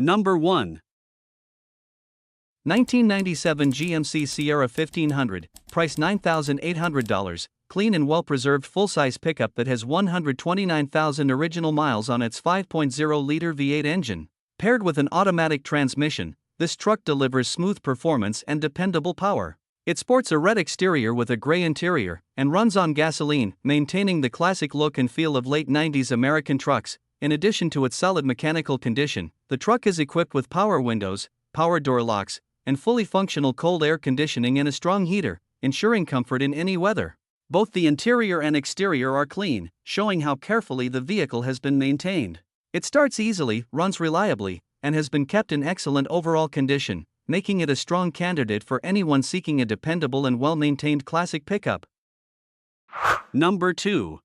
Number 1. 1997 GMC Sierra 1500, price $9,800, clean and well-preserved full-size pickup that has 129,000 original miles on its 5.0-liter V8 engine. Paired with an automatic transmission, this truck delivers smooth performance and dependable power. It sports a red exterior with a gray interior, and runs on gasoline, maintaining the classic look and feel of late 90s American trucks. In addition to its solid mechanical condition, the truck is equipped with power windows, power door locks, and fully functional cold air conditioning and a strong heater, ensuring comfort in any weather. Both the interior and exterior are clean, showing how carefully the vehicle has been maintained. It starts easily, runs reliably, and has been kept in excellent overall condition, making it a strong candidate for anyone seeking a dependable and well-maintained classic pickup. Number 2.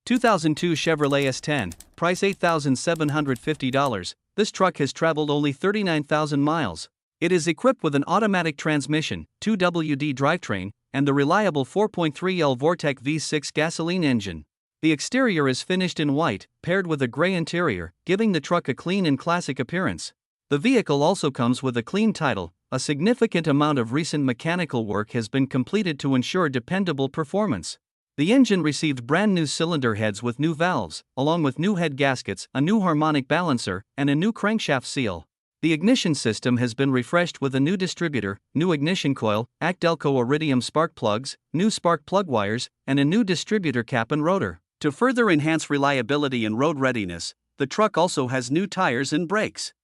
2002 Chevrolet S10, price $8,750. This truck has traveled only 39,000 miles. It is equipped with an automatic transmission, 2WD drivetrain, and the reliable 4.3L Vortec V6 gasoline engine. The exterior is finished in white, paired with a gray interior, giving the truck a clean and classic appearance. The vehicle also comes with a clean title. A significant amount of recent mechanical work has been completed to ensure dependable performance. The engine received brand new cylinder heads with new valves, along with new head gaskets, a new harmonic balancer, and a new crankshaft seal. The ignition system has been refreshed with a new distributor, new ignition coil, Delco iridium spark plugs, new spark plug wires, and a new distributor cap and rotor. To further enhance reliability and road readiness, the truck also has new tires and brakes.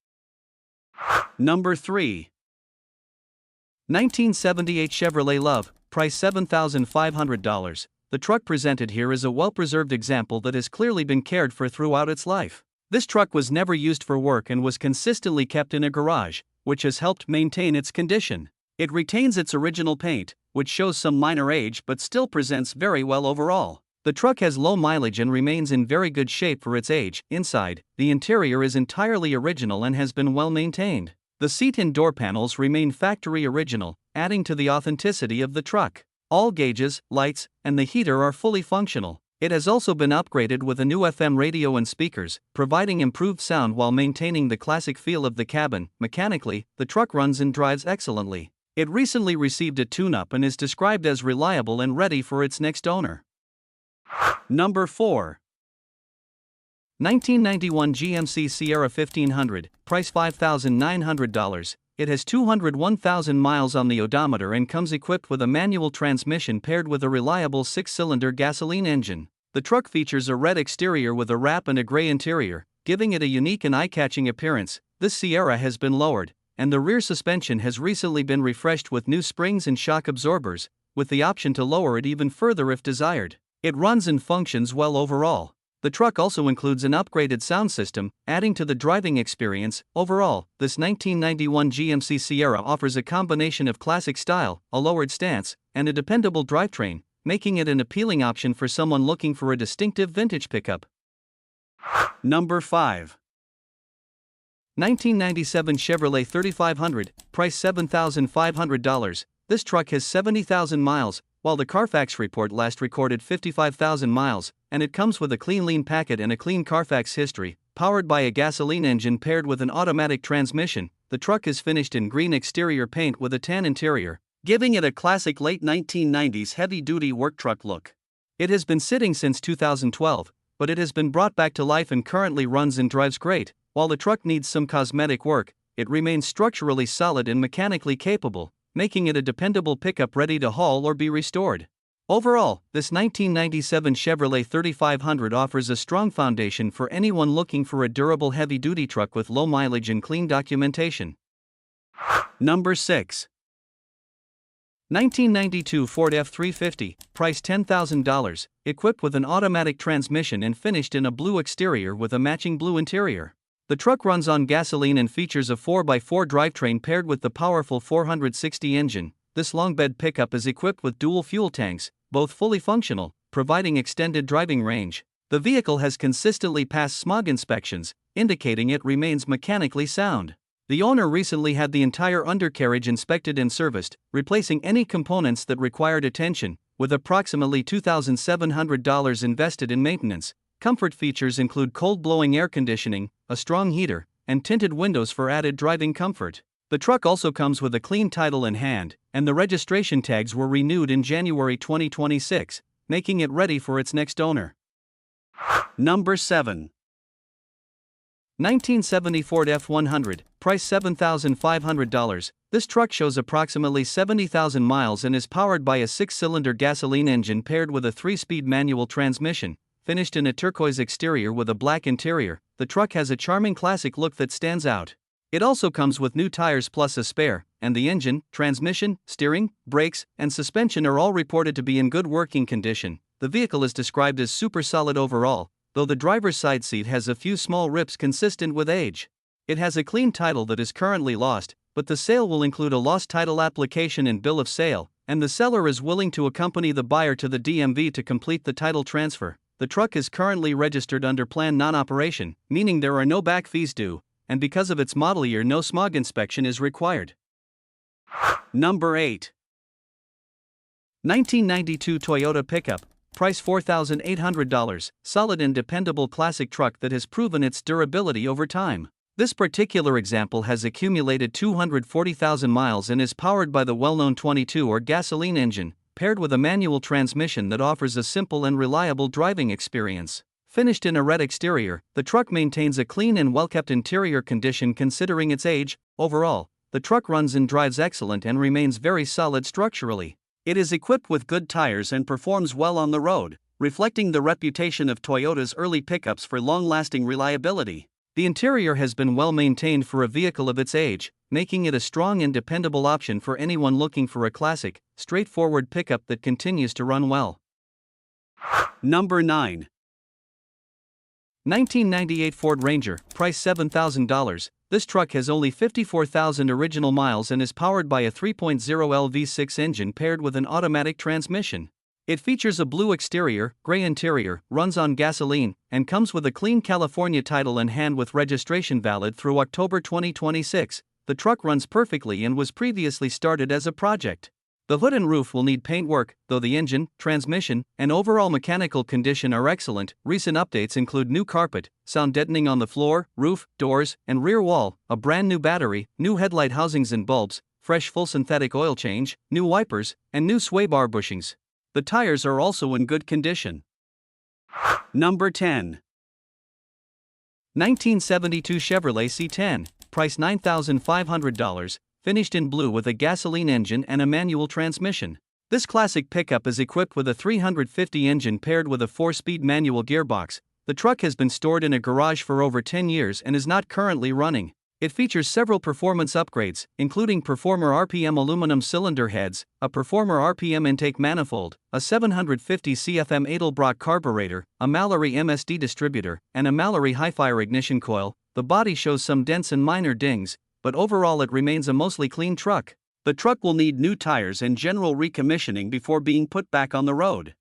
Number 3. 1978 Chevrolet LUV, price $7,500. The truck presented here is a well-preserved example that has clearly been cared for throughout its life. This truck was never used for work and was consistently kept in a garage, which has helped maintain its condition. It retains its original paint, which shows some minor age but still presents very well overall. The truck has low mileage and remains in very good shape for its age. Inside, the interior is entirely original and has been well maintained. The C10 door panels remain factory original, adding to the authenticity of the truck. All gauges, lights, and the heater are fully functional. It has also been upgraded with a new FM radio and speakers, providing improved sound while maintaining the classic feel of the cabin. Mechanically, the truck runs and drives excellently. It recently received a tune-up and is described as reliable and ready for its next owner. Number 4. 1991 GMC Sierra 1500, price $5,900. It has 201,000 miles on the odometer and comes equipped with a manual transmission paired with a reliable 6-cylinder gasoline engine. The truck features a red exterior with a wrap and a gray interior, giving it a unique and eye-catching appearance. This Sierra has been lowered, and the rear suspension has recently been refreshed with new springs and shock absorbers, with the option to lower it even further if desired. It runs and functions well overall. The truck also includes an upgraded sound system, adding to the driving experience. Overall, this 1991 GMC Sierra offers a combination of classic style, a lowered stance, and a dependable drivetrain, making it an appealing option for someone looking for a distinctive vintage pickup. Number 5. 1997 Chevrolet 3500, price $7,500. This truck has 70,000 miles, while the Carfax report last recorded 55,000 miles, and it comes with a clean lean packet and a clean Carfax history. Powered by a gasoline engine paired with an automatic transmission, the truck is finished in green exterior paint with a tan interior, giving it a classic late 1990s heavy-duty work truck look. It has been sitting since 2012, but it has been brought back to life and currently runs and drives great. While the truck needs some cosmetic work, it remains structurally solid and mechanically capable, making it a dependable pickup ready to haul or be restored. Overall, this 1997 Chevrolet 3500 offers a strong foundation for anyone looking for a durable heavy-duty truck with low mileage and clean documentation. Number 6. 1992 Ford F350, price $10,000, equipped with an automatic transmission and finished in a blue exterior with a matching blue interior. The truck runs on gasoline and features a 4x4 drivetrain paired with the powerful 460 engine. This long bed pickup is equipped with dual fuel tanks, both fully functional, providing extended driving range. The vehicle has consistently passed smog inspections, indicating it remains mechanically sound. The owner recently had the entire undercarriage inspected and serviced, replacing any components that required attention, with approximately $2,700 invested in maintenance. Comfort features include cold-blowing air conditioning, a strong heater, and tinted windows for added driving comfort. The truck also comes with a clean title in hand, and the registration tags were renewed in January 2026, making it ready for its next owner. Number 7. 1970 Ford F100, price $7,500. This truck shows approximately 70,000 miles and is powered by a 6-cylinder gasoline engine paired with a 3-speed manual transmission. Finished in a turquoise exterior with a black interior, the truck has a charming classic look that stands out. It also comes with new tires plus a spare, and the engine, transmission, steering, brakes, and suspension are all reported to be in good working condition. The vehicle is described as super solid overall, though the driver's side seat has a few small rips consistent with age. It has a clean title that is currently lost, but the sale will include a lost title application and bill of sale, and the seller is willing to accompany the buyer to the DMV to complete the title transfer. The truck is currently registered under Plan Non-Operation, meaning there are no back fees due, and because of its model year no smog inspection is required. Number 8. 1992 Toyota pickup, price $4,800, solid and dependable classic truck that has proven its durability over time. This particular example has accumulated 240,000 miles and is powered by the well-known 22 or gasoline engine, paired with a manual transmission that offers a simple and reliable driving experience. Finished in a red exterior, the truck maintains a clean and well-kept interior condition considering its age. Overall, the truck runs and drives excellent and remains very solid structurally. It is equipped with good tires and performs well on the road, reflecting the reputation of Toyota's early pickups for long-lasting reliability. The interior has been well maintained for a vehicle of its age, making it a strong and dependable option for anyone looking for a classic, straightforward pickup that continues to run well. Number 9. 1998 Ford Ranger, price $7,000. This truck has only 54,000 original miles and is powered by a 3.0L V6 engine paired with an automatic transmission. It features a blue exterior, gray interior, runs on gasoline, and comes with a clean California title in hand with registration valid through October 2026. The truck runs perfectly and was previously started as a project. The hood and roof will need paint work, though the engine, transmission, and overall mechanical condition are excellent. Recent updates include new carpet, sound deadening on the floor, roof, doors, and rear wall, a brand new battery, new headlight housings and bulbs, fresh full synthetic oil change, new wipers, and new sway bar bushings. The tires are also in good condition. Number 10. 1972 Chevrolet C10, price $9,500, finished in blue with a gasoline engine and a manual transmission. This classic pickup is equipped with a 350 engine paired with a 4-speed manual gearbox. The truck has been stored in a garage for over 10 years and is not currently running. It features several performance upgrades, including Performer RPM aluminum cylinder heads, a Performer RPM intake manifold, a 750 CFM Edelbrock carburetor, a Mallory MSD distributor, and a Mallory high-fire ignition coil. The body shows some dents and minor dings, but overall it remains a mostly clean truck. The truck will need new tires and general recommissioning before being put back on the road.